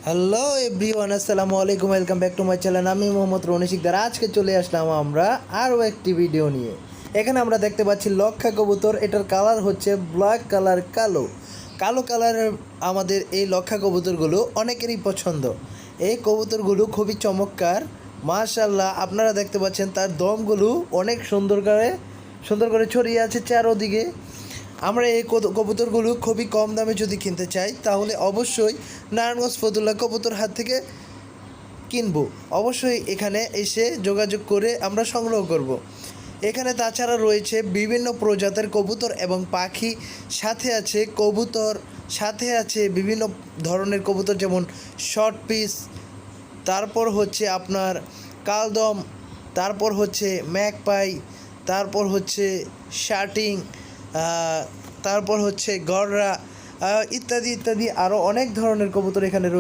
Hello everyone, আসসালামু আলাইকুম। Welcome back to my channel. আমি মোহাম্মদ রনি শিকদার। আজকে চলে আসলাম আমরা আরও একটি ভিডিও নিয়ে। এখানে আমরা দেখতে পাচ্ছি লক্ষা কবুতর। এটার কালার হচ্ছে ব্ল্যাক কালার, কালো কালো কালারের। আমাদের এই লক্ষা কবুতরগুলো অনেকেরই পছন্দ। এই কবুতরগুলো খুবই চমৎকার, মাশাআল্লাহ। আপনারা দেখতে পাচ্ছেন তার দমগুলো অনেক সুন্দর করে ছড়িয়ে আছে চারোদিকে। আমরা এই কবুতরগুলো খুবই কম দামে যদি কিনতে চাই তাহলে অবশ্যই নারায়ণগঞ্জ ফতুল্লা কবুতর হাট থেকে কিনবো। অবশ্যই এখানে এসে যোগাযোগ করে আমরা সংগ্রহ করব। এখানে তাছাড়া রয়েছে বিভিন্ন প্রজাতির কবুতর এবং পাখি, সাথে আছে বিভিন্ন ধরনের কবুতর, যেমন শর্ট পিস, তারপর হচ্ছে আপনার কালদম, তারপর হচ্ছে ম্যাকপাই, তারপর হচ্ছে শার্টিং, তারপর হচ্ছে গররা, ইত্যাদি ইত্যাদি আরও অনেক ধরনের কবুতর এখানে রয়েছে।